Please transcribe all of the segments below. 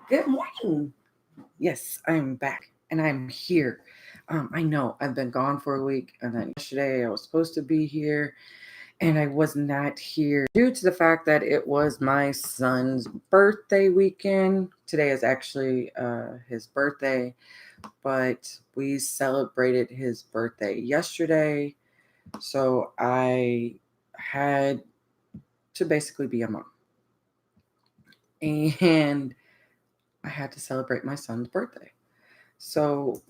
Good morning. Yes, I'm back and I'm here. I know I've been gone for a week, and then yesterday I was supposed to be here and I was not here due to the fact that it was my son's birthday weekend. Today is actually his birthday, but we celebrated his birthday yesterday. So I had to basically be a mom. And I had to celebrate my son's birthday. So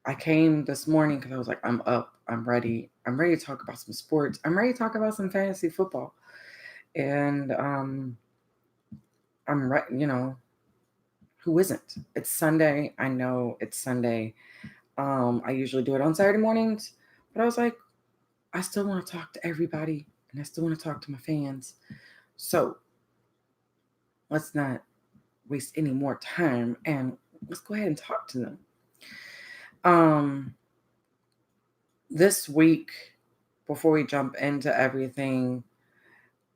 I came this morning because I was like, I'm up, I'm ready. I'm ready to talk about some sports. I'm ready to talk about some fantasy football. And I'm right, who isn't? It's Sunday. I know it's Sunday. I usually do it on Saturday mornings, but I was like, I still want to talk to everybody and I still want to talk to my fans. So let's not waste any more time and let's go ahead and talk to them. Um, this week, before we jump into everything,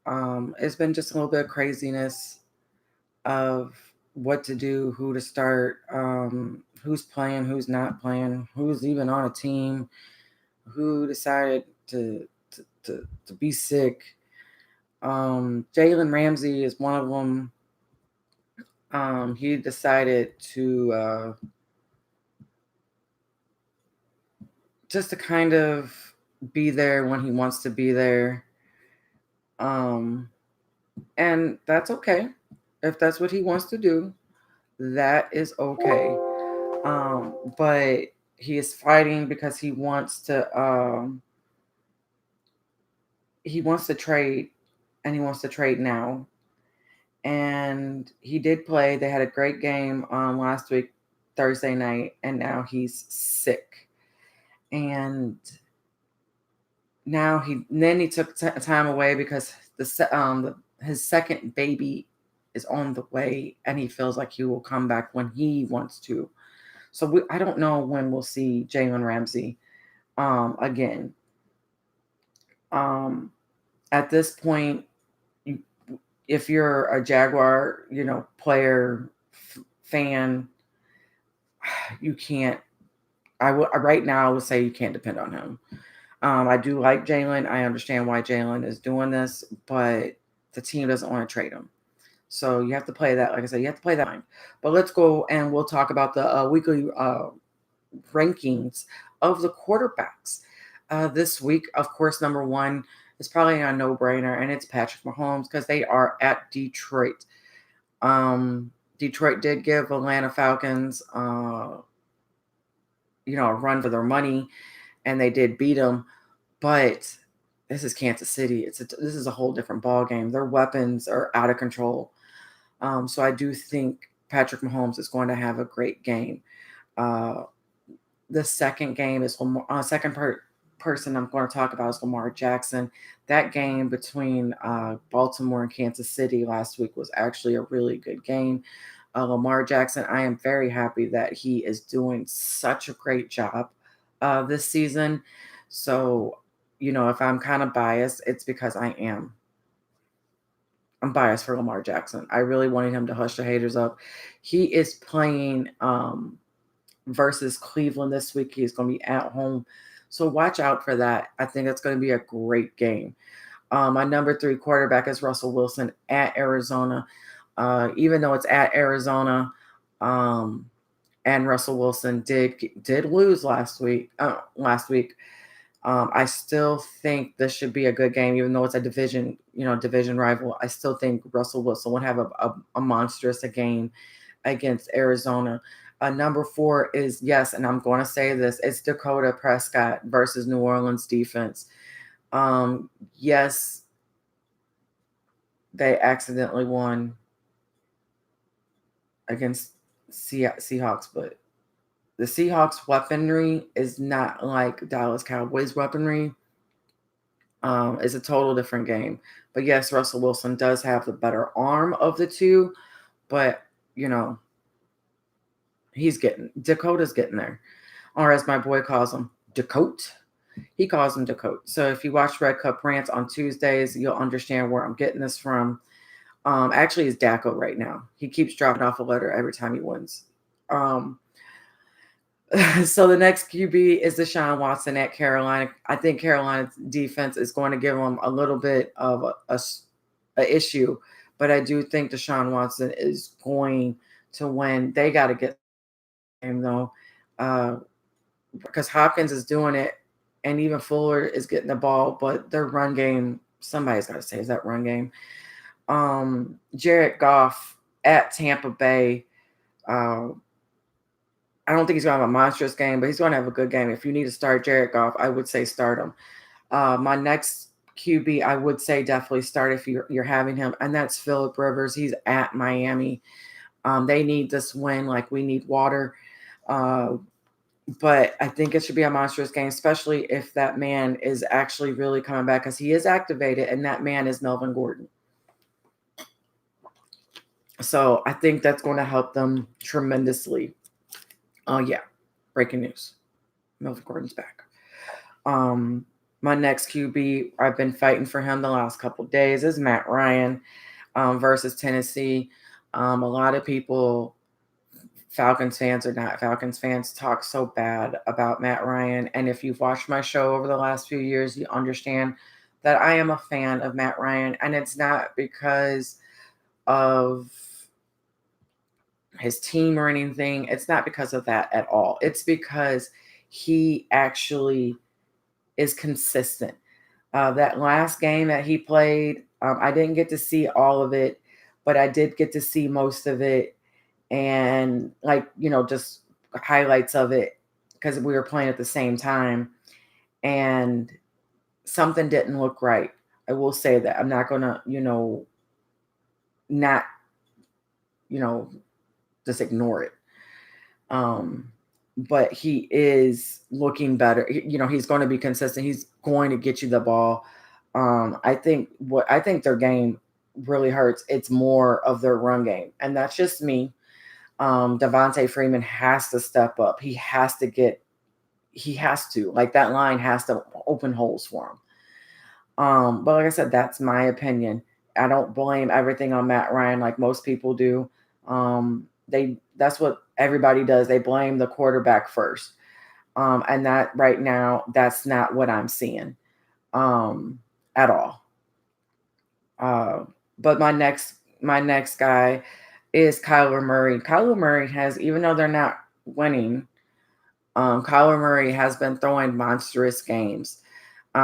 it's been just a little bit of craziness of what to do, who to start, who's playing, who's not playing, who's even on a team, who decided to be sick. Jalen Ramsey is one of them. He decided to just to kind of be there when he wants to be there. Um, and that's okay. If that's what he wants to do, that is okay. But he is fighting because he wants to trade, and he wants to trade now. And he did play. They had a great game last week, Thursday night, and now he's sick. And now he took time away because his second baby is on the way, and he feels like he will come back when he wants to. So I don't know when we'll see Jalen Ramsey again. Um, at this point, you, if you're a Jaguar, player fan, you can't. Right now I would say you can't depend on him. I do like Jalen. I understand why Jalen is doing this, but the team doesn't want to trade him. So you have to play that. Like I said, you have to play that line. But let's go and we'll talk about the weekly rankings of the quarterbacks. This week, of course, number one is probably a no-brainer, and it's Patrick Mahomes because they are at Detroit. Detroit did give Atlanta Falcons, a run for their money, and they did beat them. But this is Kansas City. This is a whole different ball game. Their weapons are out of control. So I do think Patrick Mahomes is going to have a great game. Uh, the second game is person I'm going to talk about is Lamar Jackson. That game between Baltimore and Kansas City last week was actually a really good game. Lamar Jackson, I am very happy that he is doing such a great job this season. So, if I'm kind of biased, it's because I am. I'm biased for Lamar Jackson. I really wanted him to hush the haters up. He is playing versus Cleveland this week. He's going to be at home. So watch out for that. I think it's going to be a great game. My number 3 quarterback is Russell Wilson at Arizona. Even though it's at Arizona, and Russell Wilson did lose last week. I still think this should be a good game, even though it's a division rival. I still think Russell Wilson would have a monstrous game against Arizona. Number 4 is, yes, and I'm going to say this, it's Dakota Prescott versus New Orleans defense. Yes, they accidentally won against Seahawks, but the Seahawks weaponry is not like Dallas Cowboys weaponry. It's a total different game. But yes, Russell Wilson does have the better arm of the two, but Dakota's getting there. Or as my boy calls him, Dakota. He calls him Dakota. So if you watch Red Cup Rants on Tuesdays, you'll understand where I'm getting this from. Actually, it's Daco right now. He keeps dropping off a letter every time he wins. Um, so the next QB is Deshaun Watson at Carolina. I think Carolina's defense is going to give them a little bit of a issue, but I do think Deshaun Watson is going to win. They got to get him though, because Hopkins is doing it, and even Fuller is getting the ball, but their run game. Somebody's got to say is that run game. Jared Goff at Tampa Bay. Uh, I don't think he's going to have a monstrous game, but he's going to have a good game. If you need to start Jared Goff, I would say start him. My next QB, I would say definitely start if you're having him, and that's Phillip Rivers. He's at Miami. They need this win like we need water. But I think it should be a monstrous game, especially if that man is actually really coming back, because he is activated, and that man is Melvin Gordon. So I think that's going to help them tremendously. Oh, yeah. Breaking news. Melvin Gordon's back. My next QB, I've been fighting for him the last couple of days, is Matt Ryan versus Tennessee. A lot of people, Falcons fans or not Falcons fans, talk so bad about Matt Ryan. And if you've watched my show over the last few years, you understand that I am a fan of Matt Ryan. And it's not because of his team or anything. It's not because of that at all. It's because he actually is consistent. That last game that he played, I didn't get to see all of it, but I did get to see most of it, and just highlights of it because we were playing at the same time, and something didn't look right. I will say that. I'm not gonna, not, just ignore it. But he is looking better. He's going to be consistent. He's going to get you the ball. I think their game really hurts. It's more of their run game, and that's just me. Devontae Freeman has to step up. He has to, like, that line has to open holes for him. But like I said, that's my opinion. I don't blame everything on Matt Ryan like most people do. That's what everybody does. They blame the quarterback first. And that right now, that's not what I'm seeing at all. But my next guy is Kyler Murray. Kyler Murray has, even though they're not winning, Kyler Murray has been throwing monstrous games.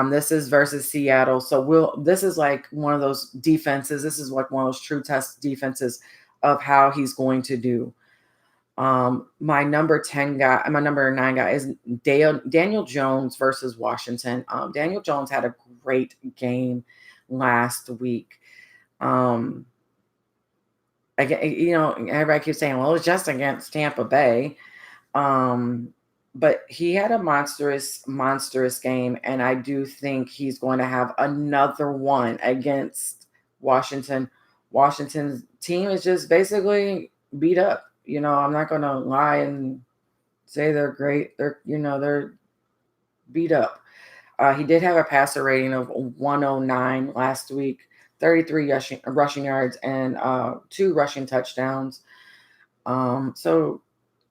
This is versus Seattle. So this is like one of those defenses. This is like one of those true test defenses of how he's going to do. My number 9 guy is Daniel Jones versus Washington. Daniel Jones had a great game last week. Again, everybody keeps saying, well, it's just against Tampa Bay. But he had a monstrous game, and I do think he's going to have another one against Washington. Washington's team is just basically beat up. I'm not going to lie and say they're great. They're beat up. He did have a passer rating of 109 last week, 33 rushing yards, and 2 rushing touchdowns. So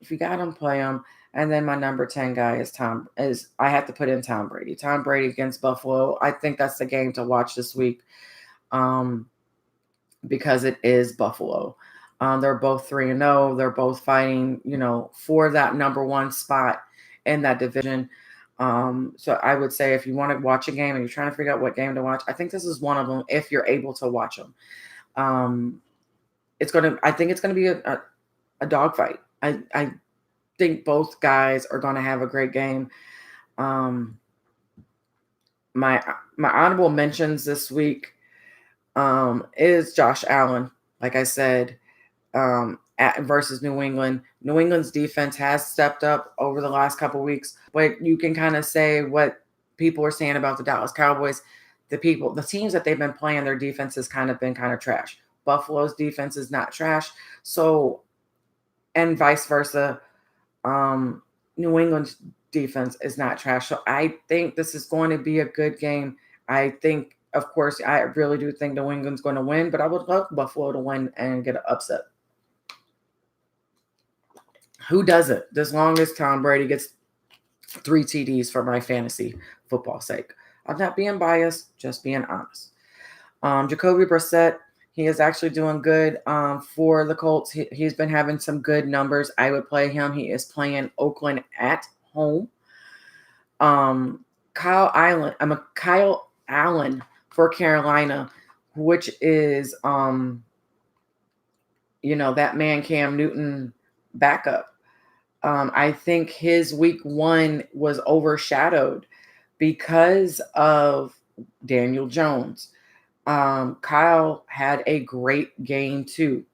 if you got him, play him. And then my number 10 guy is I have to put in Tom Brady. Tom Brady against Buffalo. I think that's the game to watch this week, because it is Buffalo. They're both 3-0. They're both fighting, for that number 1 spot in that division. So I would say if you want to watch a game and you're trying to figure out what game to watch, I think this is one of them if you're able to watch them. I think it's going to be a dogfight. I think both guys are going to have a great game. My honorable mentions this week is Josh Allen. Like I said, versus New England. New England's defense has stepped up over the last couple of weeks, but you can kind of say what people are saying about the Dallas Cowboys. The teams that they've been playing, their defense has kind of been trash. Buffalo's defense is not trash. So, and vice versa. New England's defense is not trash. So I think this is going to be a good game. I think of course, I really do think New England's going to win, but I would love Buffalo to win and get an upset. Who doesn't? As long as Tom Brady gets 3 TDs for my fantasy football sake. I'm not being biased, just being honest. Jacoby Brissett, he is actually doing good for the Colts. He's been having some good numbers. I would play him. He is playing Oakland at home. Kyle Allen for Carolina, which is that man Cam Newton backup. I think his week 1 was overshadowed because of Daniel Jones. Kyle had a great game too.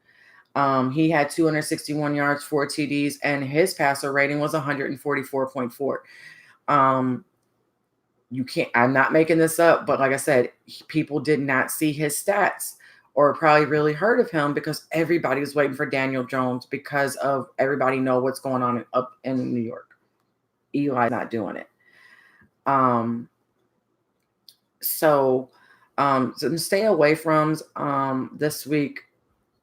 He had 261 yards, 4 TDs, and his passer rating was 144.4. I'm not making this up, but like I said, people did not see his stats or probably really heard of him because everybody was waiting for Daniel Jones because of everybody know what's going on up in New York. Eli's not doing it. So stay away from this week.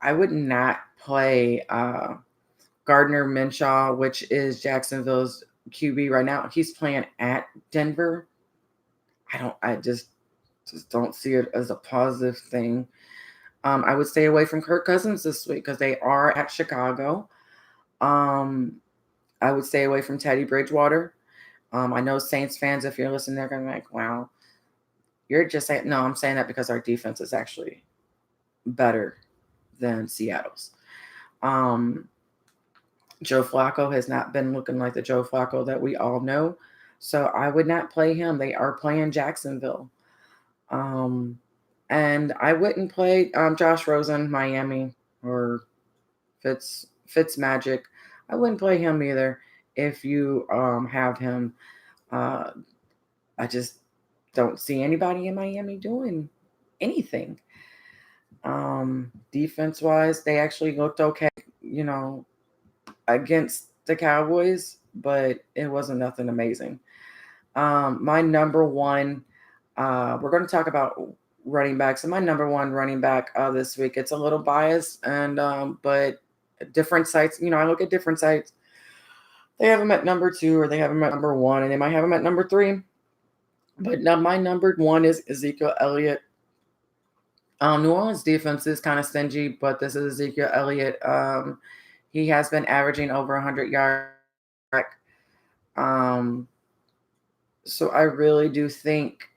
I would not play Gardner Minshew, which is Jacksonville's QB right now. He's playing at Denver. I just don't see it as a positive thing. I would stay away from Kirk Cousins this week because they are at Chicago. I would stay away from Teddy Bridgewater. I know Saints fans, if you're listening, they're going to be like, wow, you're just saying, no, I'm saying that because our defense is actually better than Seattle's. Joe Flacco has not been looking like the Joe Flacco that we all know. So I would not play him. They are playing Jacksonville. And I wouldn't play Josh Rosen, Miami, or Fitzmagic. I wouldn't play him either if you have him. I just don't see anybody in Miami doing anything. Defense-wise, they actually looked okay, against the Cowboys, but it wasn't nothing amazing. My number one, we're going to talk about running backs. And my number one running back this week, it's a little biased, but different sites, I look at different sites. They have him at number 2 or they have him at number 1, and they might have him at number 3. But now my number 1 is Ezekiel Elliott. New Orleans defense is kind of stingy, but this is Ezekiel Elliott. He has been averaging over 100 yards. So I really do think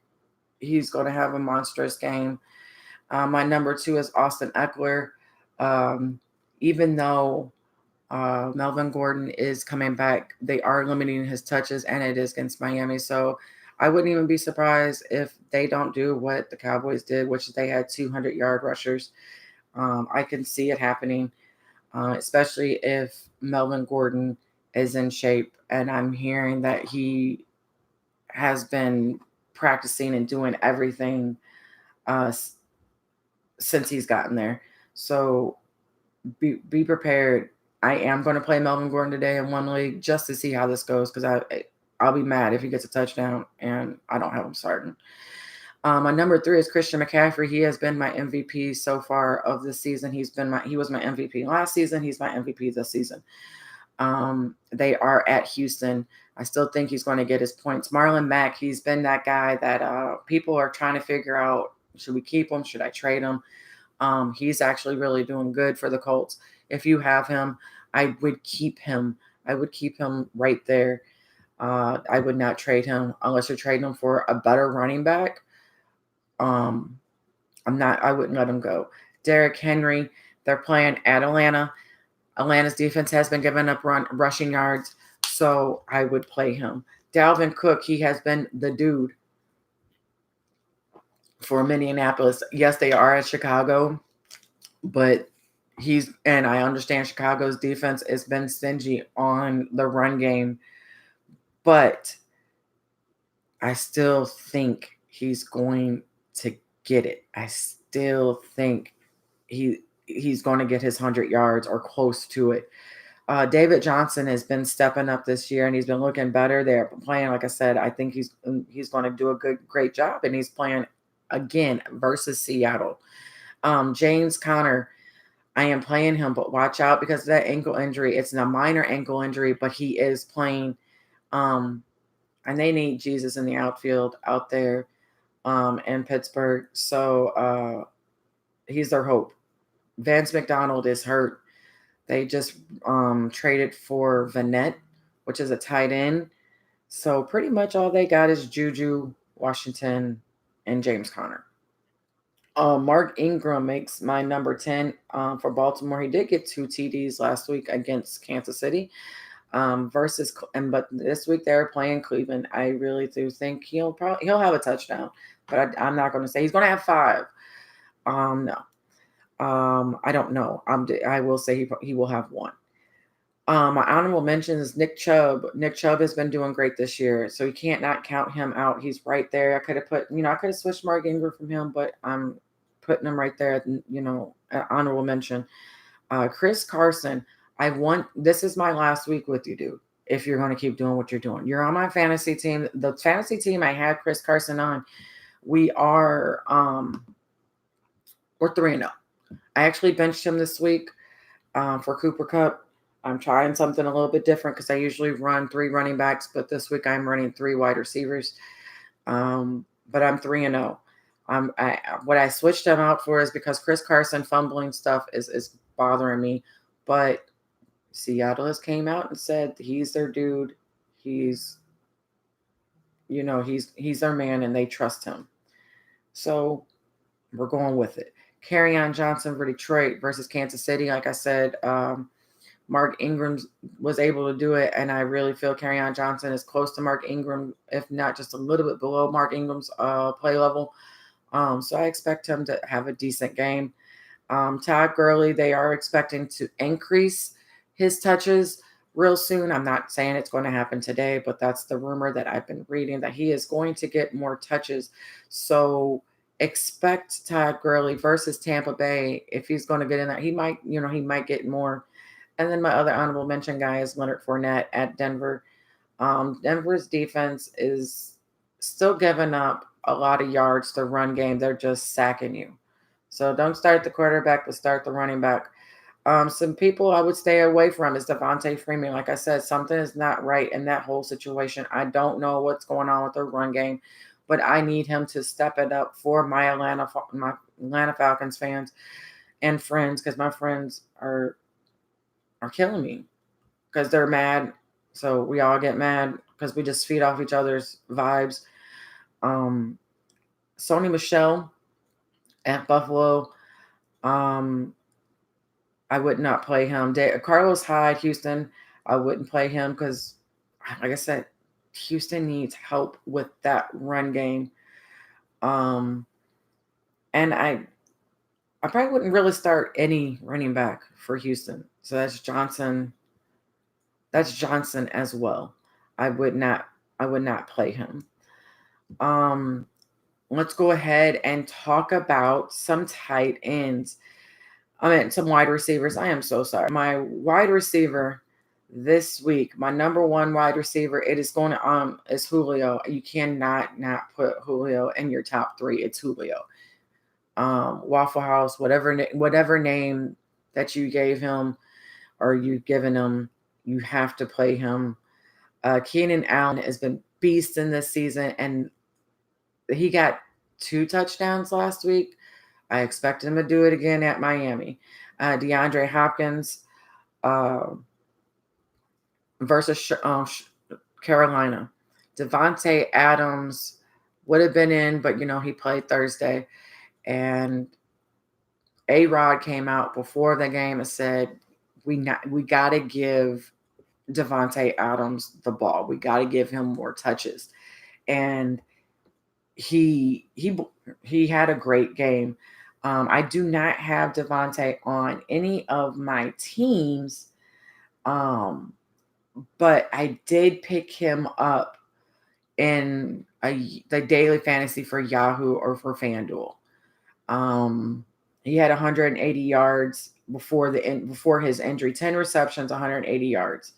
he's going to have a monstrous game. My number 2 is Austin Eckler. Even though Melvin Gordon is coming back, they are limiting his touches, and it is against Miami. So I wouldn't even be surprised if they don't do what the Cowboys did, which they had 200-yard rushers. I can see it happening, especially if Melvin Gordon is in shape. And I'm hearing that he has been practicing and doing everything since he's gotten there. So be prepared. I am going to play Melvin Gordon today in one league just to see how this goes, because I'll be mad if he gets a touchdown and I don't have him starting. My number 3 is Christian McCaffrey. He has been my MVP so far of this season. He was my MVP last season. He's my MVP this season. They are at Houston. I still think he's going to get his points. Marlon Mack, he's been that guy that people are trying to figure out, should we keep him? Should I trade him? He's actually really doing good for the Colts. If you have him, I would keep him. I would keep him right there. I would not trade him unless you're trading him for a better running back. I wouldn't let him go. Derrick Henry, they're playing at Atlanta. Atlanta's defense has been giving up rushing yards, so I would play him. Dalvin Cook, he has been the dude for Minneapolis. Yes, they are at Chicago, but I understand Chicago's defense has been stingy on the run game, but I still think he's going to get it. I still think he's going to get his 100 yards or close to it. David Johnson has been stepping up this year, and he's been looking better. They're playing, like I said, I think he's going to do a great job, and he's playing again versus Seattle. James Conner, I am playing him, but watch out because of that ankle injury. It's a minor ankle injury, but he is playing. Um, and they need Jesus in the outfield out there in Pittsburgh. So he's their hope. Vance McDonald is hurt. They just traded for Vanette, which is a tight end. So pretty much all they got is Juju, Washington, and James Conner. Mark Ingram makes my number 10 for Baltimore. He did get 2 TDs last week against Kansas City but this week they're playing Cleveland. I really do think he'll have a touchdown, but I'm not going to say he's going to have 5. No. I don't know. I will say he will have 1. My honorable mention is Nick Chubb. Nick Chubb has been doing great this year, so you can't not count him out. He's right there. I could have switched Mark Ingram from him, but I'm putting him right there. Honorable mention. Chris Carson. This is my last week with you, dude. If you're going to keep doing what you're doing, you're on my fantasy team. The fantasy team I had Chris Carson on. We're 3-0. I actually benched him this week for Cooper Kupp. I'm trying something a little bit different because I usually run 3 running backs, but this week I'm running 3 wide receivers. But I'm 3-0. What I switched him out for is because Chris Carson fumbling stuff is bothering me. But Seattle has came out and said he's their dude. He's their man and they trust him. So we're going with it. Kerryon Johnson for Detroit versus Kansas City. Like I said, Mark Ingram was able to do it, and I really feel Kerryon Johnson is close to Mark Ingram, if not just a little bit below Mark Ingram's play level. So I expect him to have a decent game. Todd Gurley, they are expecting to increase his touches real soon. I'm not saying it's going to happen today, but that's the rumor that I've been reading, that he is going to get more touches. So expect Todd Gurley versus Tampa Bay. If he's going to get in there, he might get more. And then my other honorable mention guy is Leonard Fournette at Denver. Denver's defense is still giving up a lot of yards to run game. They're just sacking you. So don't start the quarterback, but start the running back. Some people I would stay away from is Devontae Freeman. Like I said, something is not right in that whole situation. I don't know what's going on with their run game, but I need him to step it up for my Atlanta Falcons fans and friends, because my friends are killing me because they're mad. So we all get mad because we just feed off each other's vibes. Sony Michel at Buffalo. I would not play him. Carlos Hyde, Houston, I wouldn't play him because, like I said, Houston needs help with that run game. And I probably wouldn't really start any running back for Houston. So that's Johnson. That's Johnson as well. I would not play him. Let's go ahead and talk about some tight ends. Some wide receivers. I am so sorry. My wide receiver this week, my number 1 wide receiver, it is going to is Julio. You cannot not put Julio in your top 3. It's Julio. Waffle House, whatever name that you gave him or you've given him, you have to play him. Keenan Allen has been beasting this season, and he got 2 touchdowns last week. I expect him to do it again at Miami. DeAndre Hopkins versus Carolina. Devontae Adams would have been in, but he played Thursday. And A-Rod came out before the game and said, we got to give Devontae Adams the ball. We got to give him more touches. And he had a great game. I do not have Devontae on any of my teams, but I did pick him up in the daily fantasy for Yahoo or for FanDuel. He had 180 yards before his injury, 10 receptions, 180 yards.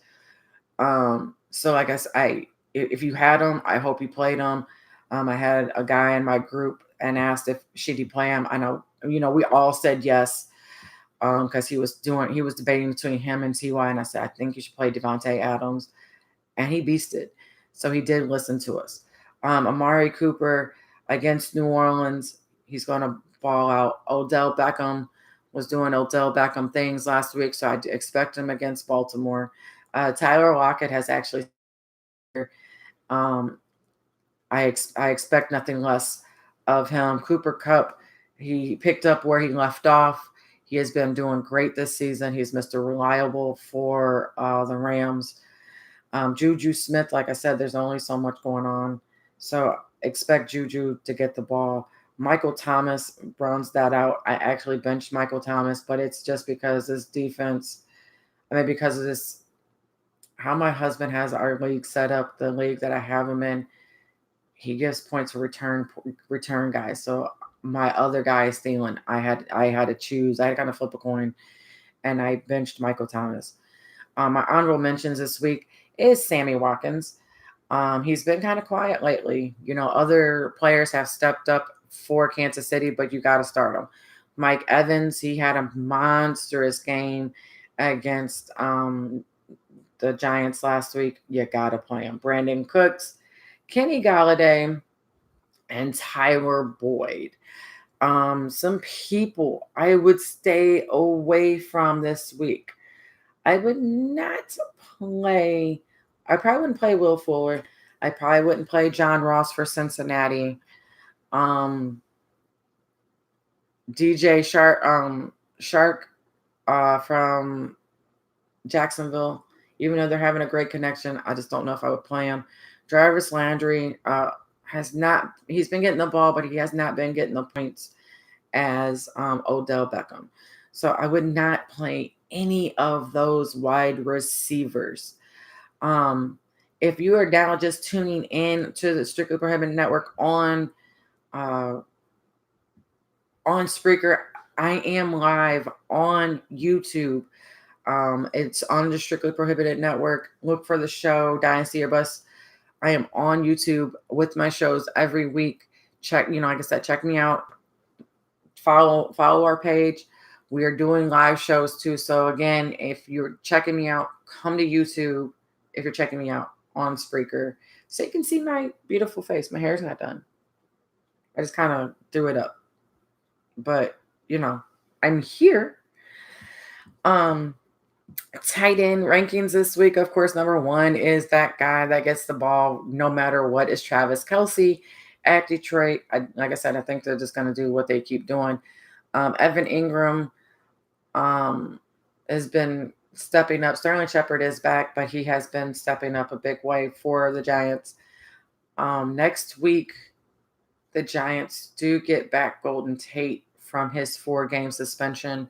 So I guess if you had him, I hope you played him. I had a guy in my group and asked if should he play him. I know, we all said yes, because he was debating between him and Ty, and I said I think you should play Devontae Adams, and he beasted. So he did listen to us. Amari Cooper against New Orleans, he's going to ball out. Odell Beckham was doing Odell Beckham things last week, so I expect him against Baltimore. Tyler Lockett has actually. Um, I expect nothing less of him. Cooper Cup, he picked up where he left off. He has been doing great this season. He's Mr. Reliable for the Rams. Juju Smith, like I said, there's only so much going on. So expect Juju to get the ball. Michael Thomas rounds that out. I actually benched Michael Thomas, but it's just because this defense, because of this, how my husband has our league set up, the league that I have him in, he gives points for return guys. So my other guy is stealing. I had to choose. I had to kind of flip a coin, and I benched Michael Thomas. My honorable mentions this week is Sammy Watkins. He's been kind of quiet lately. Other players have stepped up for Kansas City, but you got to start them. Mike Evans, he had a monstrous game against the Giants last week. You got to play him. Brandon Cooks, Kenny Galladay, and Tyler Boyd. Some people I would stay away from this week. I would not play. I probably wouldn't play Will Fuller. I probably wouldn't play John Ross for Cincinnati. DJ Shark from Jacksonville. Even though they're having a great connection, I just don't know if I would play him. Jarvis Landry he's been getting the ball, but he has not been getting the points as Odell Beckham. So I would not play any of those wide receivers. If you are now just tuning in to the Strictly Prohibited Network on Spreaker, I am live on YouTube. It's on the Strictly Prohibited Network. Look for the show Dynasty or Bust. I am on YouTube with my shows every week. Check, like I said, check me out. Follow our page. We are doing live shows too. So again, if you're checking me out, come to YouTube. If you're checking me out on Spreaker, so you can see my beautiful face. My hair's not done. I just kind of threw it up. But, I'm here. Tight end rankings this week, of course, number one is that guy that gets the ball no matter what, is Travis Kelce at Detroit. Like I said, I think they're just going to do what they keep doing. Evan Ingram has been stepping up. Sterling Shepard is back, but he has been stepping up a big way for the Giants. Next week, the Giants do get back Golden Tate from his 4-game suspension.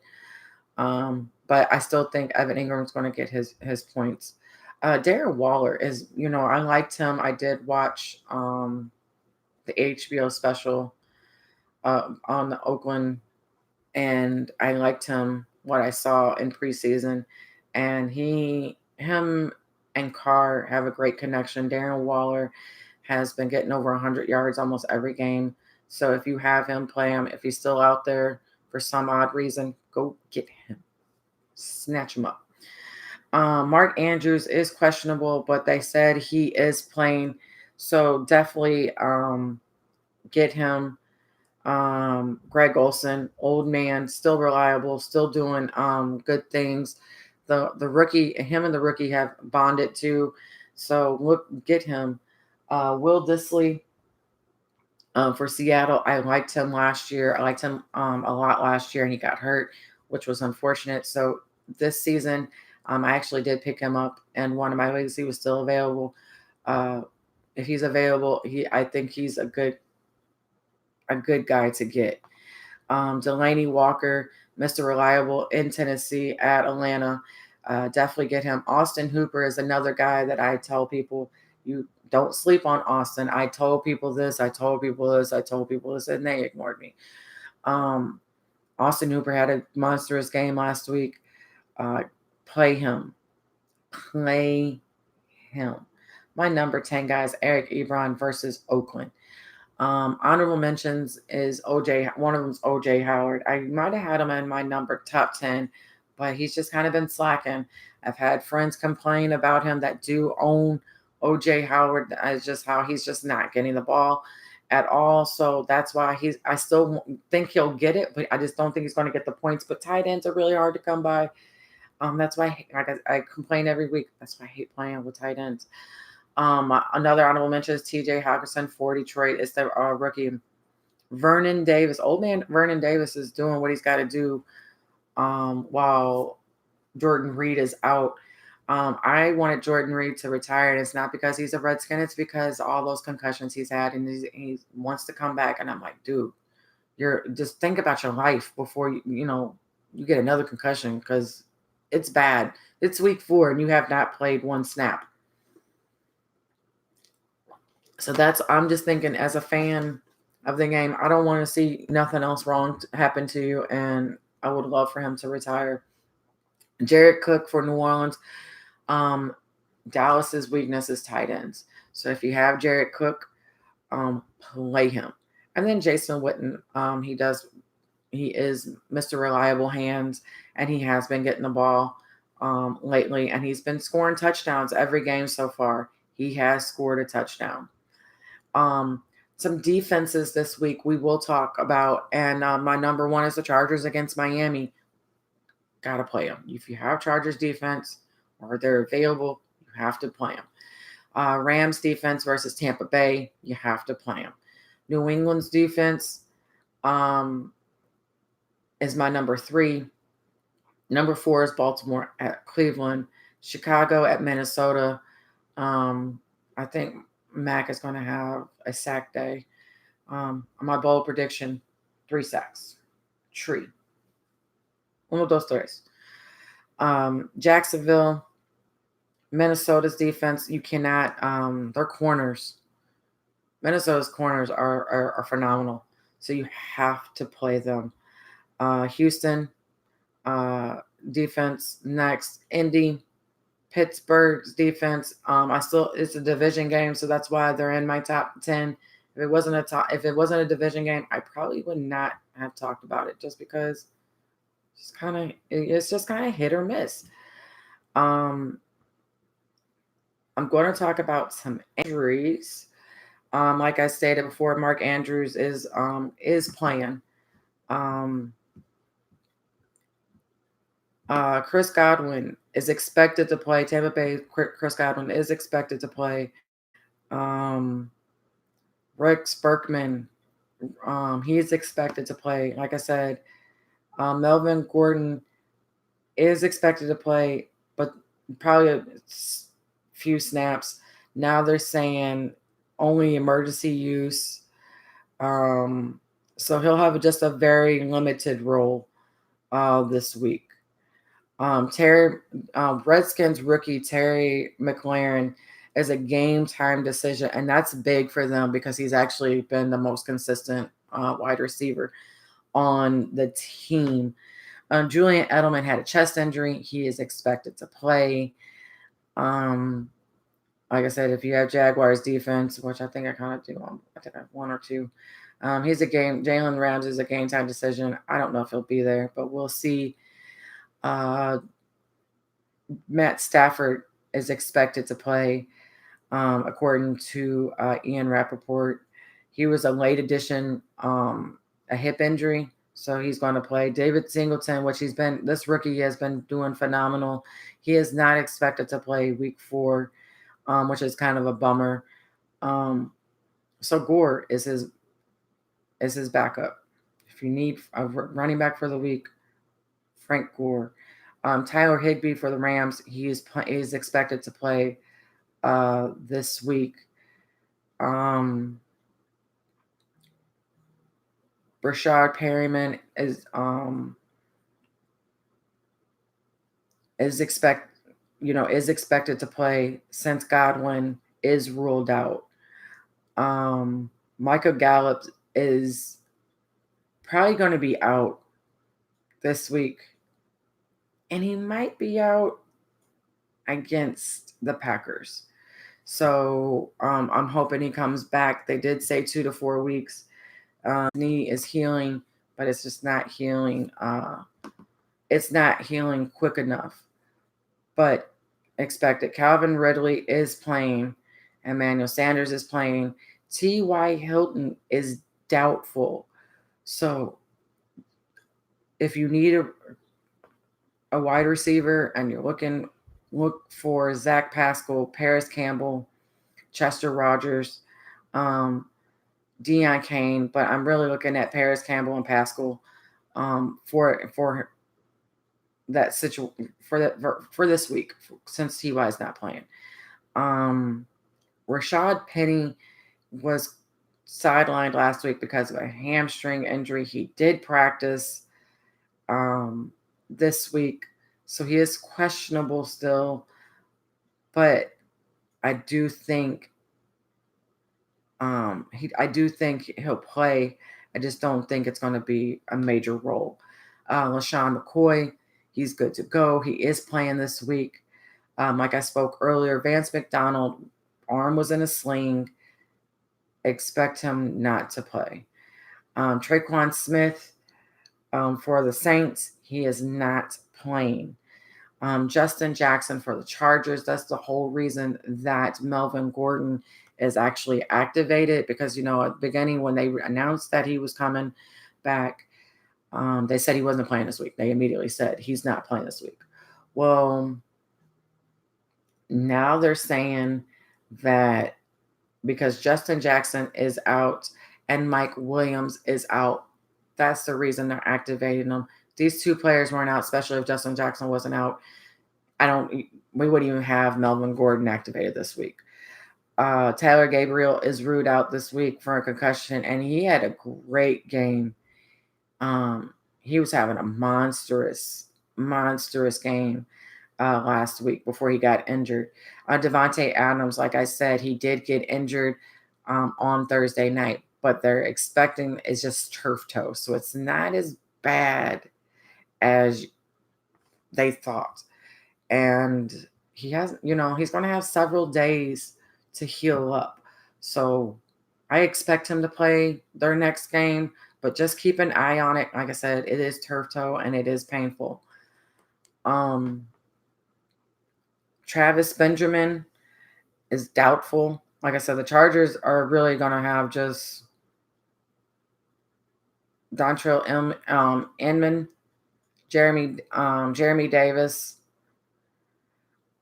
But I still think Evan Ingram's going to get his points. Darren Waller is, I liked him. I did watch the HBO special on the Oakland, and I liked him, what I saw in preseason. And him and Carr have a great connection. Darren Waller has been getting over 100 yards almost every game. So if you have him, play him. If he's still out there for some odd reason, go get him. Snatch him up. Mark Andrews is questionable, but they said he is playing. So definitely get him. Greg Olsen, old man, still reliable, still doing good things. The rookie, him and the rookie have bonded too. So get him. Will Dissly for Seattle. I liked him last year. I liked him a lot last year, and he got hurt, which was unfortunate. So this season, I actually did pick him up, and one of my leagues, he was still available. If he's available, I think he's a good guy to get. Delaney Walker, Mr. Reliable in Tennessee at Atlanta. Definitely get him. Austin Hooper is another guy that I tell people, you don't sleep on Austin. I told people this, and they ignored me. Austin Hooper had a monstrous game last week. Play him. My number 10 guys, Eric Ebron versus Oakland. Honorable mentions is OJ. One of them's OJ Howard. I might have had him in my number top 10, but he's just kind of been slacking. I've had friends complain about him that do own OJ Howard. It's just how he's just not getting the ball at all. So that's why I still think he'll get it, but I just don't think he's going to get the points. But tight ends are really hard to come by. That's why I complain every week. That's why I hate playing with tight ends. Another honorable mention is TJ Hawkinson for Detroit. Is the rookie Vernon Davis. Old man Vernon Davis is doing what he's got to do while Jordan Reed is out. I wanted Jordan Reed to retire, and it's not because he's a Redskin. It's because all those concussions he's had, and he wants to come back. And I'm like, dude, you're just think about your life before you get another concussion, because it's bad. It's week 4, and you have not played one snap. So I'm just thinking, as a fan of the game, I don't want to see nothing else wrong happen to you, and I would love for him to retire. Jared Cook for New Orleans. Dallas's weakness is tight ends. So if you have Jared Cook, play him. And then Jason Witten, he is Mr. Reliable Hands, and he has been getting the ball lately, and he's been scoring touchdowns every game so far. He has scored a touchdown. Some defenses this week we will talk about, and my number 1 is the Chargers against Miami. Gotta play them. If you have Chargers defense or they're available, you have to play them. Rams defense versus Tampa Bay, you have to play them. New England's defense is my number 3. Number 4 is Baltimore at Cleveland. Chicago at Minnesota. I think Mac is going to have a sack day. My bold prediction, 3 sacks. Tree. Uno, dos, tres. Jacksonville, Minnesota's defense, you cannot, their corners. Minnesota's corners are phenomenal. So you have to play them. Houston, defense next. Indy, Pittsburgh's defense. It's a division game, so that's why they're in my top 10. If it wasn't a division game, I probably would not have talked about it, just because it's just kind of hit or miss. I'm going to talk about some injuries. Like I stated before, Mark Andrews is playing. Chris Godwin is expected to play. Tampa Bay Chris Godwin is expected to play. Rex Berkman, he is expected to play. Like I said, Melvin Gordon is expected to play, but probably a few snaps. Now they're saying only emergency use. So he'll have just a very limited role this week. Redskins rookie Terry McLaurin is a game time decision, and that's big for them because he's actually been the most consistent wide receiver on the team. Julian Edelman had a chest injury. He is expected to play. Like I said, if you have Jaguars defense, which I think I kind of do, I think I have 1 or 2. Jalen Ramsey is a game time decision. I don't know if he'll be there, but we'll see. Matt Stafford is expected to play, according to Ian Rappaport. He was a late addition, a hip injury, so he's going to play. David Singleton, this rookie has been doing phenomenal. He is not expected to play week 4, which is kind of a bummer. So Gore is his backup. If you need a running back for the week, Frank Gore. Tyler Higbee for the Rams, he is expected to play this week. Rashad Perryman is expected to play since Godwin is ruled out. Michael Gallup is probably going to be out this week, and he might be out against the Packers. So I'm hoping he comes back. They did say 2 to 4 weeks. Knee is healing, but it's just not healing. It's not healing quick enough. But expected. Calvin Ridley is playing. Emmanuel Sanders is playing. T.Y. Hilton is doubtful. So if you need a wide receiver and you're look for Zach Pascal, Paris Campbell, Chester Rogers, Deion Kane, but I'm really looking at Paris Campbell and Pascal for that for this week since Ty is not playing. Rashad Penny was sidelined last week because of a hamstring injury. He did practice this week, so he is questionable still. But I do think I do think he'll play. I just don't think it's going to be a major role. LaShawn McCoy, he's good to go. He is playing this week. Like I spoke earlier, Vance McDonald, arm was in a sling. Expect him not to play. Traquan Smith, for the Saints, he is not playing. Justin Jackson for the Chargers. That's the whole reason that Melvin Gordon is actually activated because, at the beginning when they announced that he was coming back, they said he wasn't playing this week. They immediately said he's not playing this week. Well, now they're saying that because Justin Jackson is out and Mike Williams is out, that's the reason they're activating them. These two players weren't out, especially if Justin Jackson wasn't out. We wouldn't even have Melvin Gordon activated this week. Taylor Gabriel is ruled out this week for a concussion, and he had a great game. He was having a monstrous game last week before he got injured. Devontae Adams, like I said, he did get injured on Thursday night, but they're expecting it's just turf toe, so it's not as bad as they thought. And he has, he's going to have several days to heal up. So I expect him to play their next game, but just keep an eye on it. Like I said, it is turf toe and it is painful. Travis Benjamin is doubtful. Like I said, the Chargers are really going to have just Dontrell Inman, Jeremy Davis,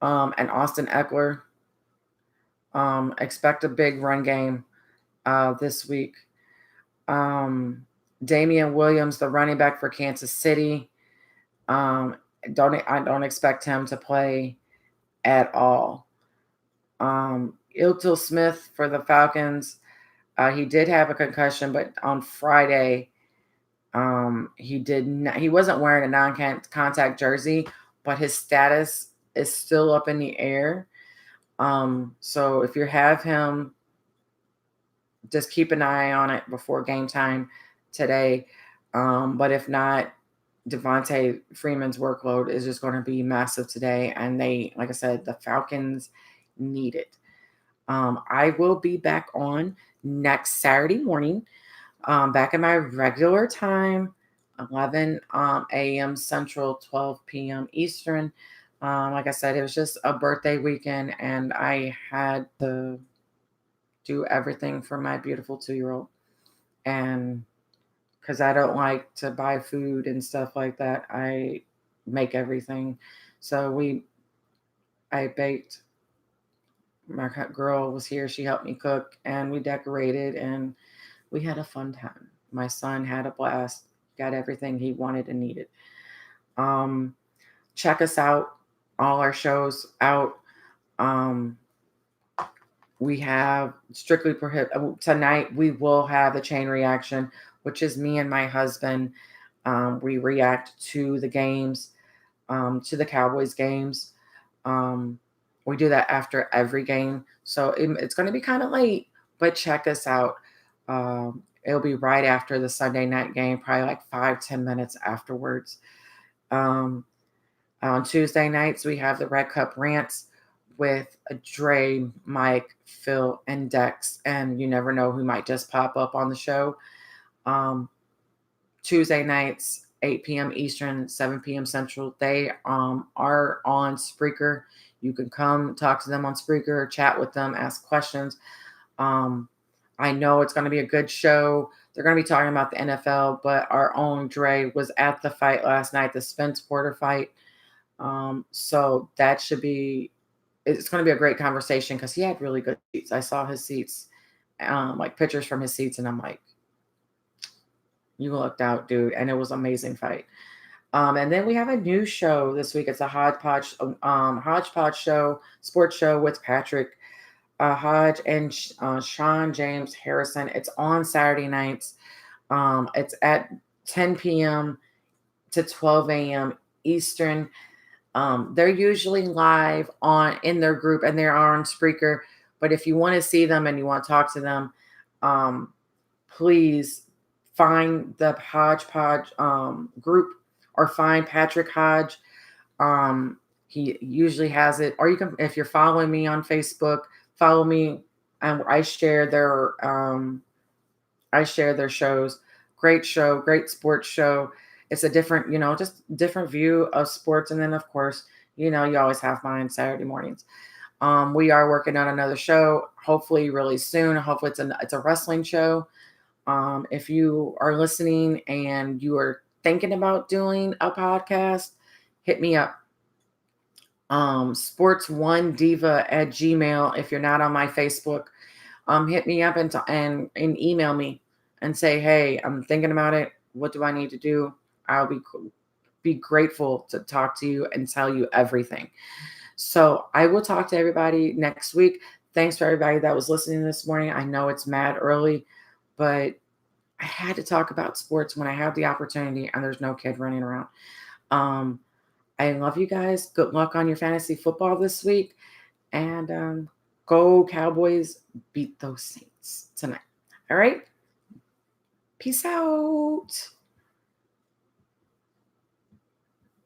and Austin Eckler. Expect a big run game this week. Damian Williams, the running back for Kansas City. I don't expect him to play at all. Iltil Smith for the Falcons. He did have a concussion, but on Friday, he wasn't wearing a non-contact jersey, but his status is still up in the air. So if you have him, just keep an eye on it before game time today. But if not, Devontae Freeman's workload is just going to be massive today. And like I said, the Falcons need it. I will be back on next Saturday morning, back at my regular time, 11 a.m. Central, 12 p.m. Eastern. Like I said, it was just a birthday weekend, and I had to do everything for my beautiful 2-year-old. And because I don't like to buy food and stuff like that, I make everything. So I baked. My girl was here. She helped me cook, and we decorated, and we had a fun time. My son had a blast. Got everything he wanted and needed. Check us out. All our shows out. We have Strictly Prohibited. Tonight we will have the chain reaction, which is me and my husband. We react to the games, to the Cowboys games. We do that after every game. So it's going to be kind of late, but check us out. It'll be right after the Sunday night game, probably like 5-10 minutes afterwards. On Tuesday nights, we have the Red Cup Rants, with Dre, Mike, Phil, and Dex, and you never know who might just pop up on the show. Um, Tuesday nights, 8 p.m. Eastern, 7 p.m. Central. They are on Spreaker. You can come talk to them on Spreaker, chat with them, ask questions. Um, I know it's going to be a good show. They're going to be talking about the NFL, but our own Dre was at the fight last night, the Spence Porter fight. So that should be, it's going to be a great conversation because he had really good seats. I saw his seats, like pictures from his seats, and I'm like, you lucked out, dude. And it was an amazing fight. And then we have a new show this week. It's a hodgepodge show, sports show with Patrick Hodge and Sean James Harrison. It's on Saturday nights. It's at 10 p.m. to 12 a.m. Eastern. They're usually live in their group, and they are on Spreaker. But if you want to see them and you want to talk to them, please find the Hodgepodge group or find Patrick Hodge. He usually has it, or you can, if you're following me on Facebook, follow me. I share their shows. Great show, great sports show. It's a different, just different view of sports. And then of course, you always have mine Saturday mornings. We are working on another show, hopefully really soon. Hopefully it's a wrestling show. If you are listening and you are thinking about doing a podcast, hit me up. sports1diva@gmail. If you're not on my Facebook, hit me up and email me and say, hey, I'm thinking about it. What do I need to do? I'll be grateful to talk to you and tell you everything. So I will talk to everybody next week. Thanks for everybody that was listening this morning. I know it's mad early, but I had to talk about sports when I have the opportunity and there's no kid running around. I love you guys. Good luck on your fantasy football this week. And go Cowboys, beat those Saints tonight. All right. Peace out.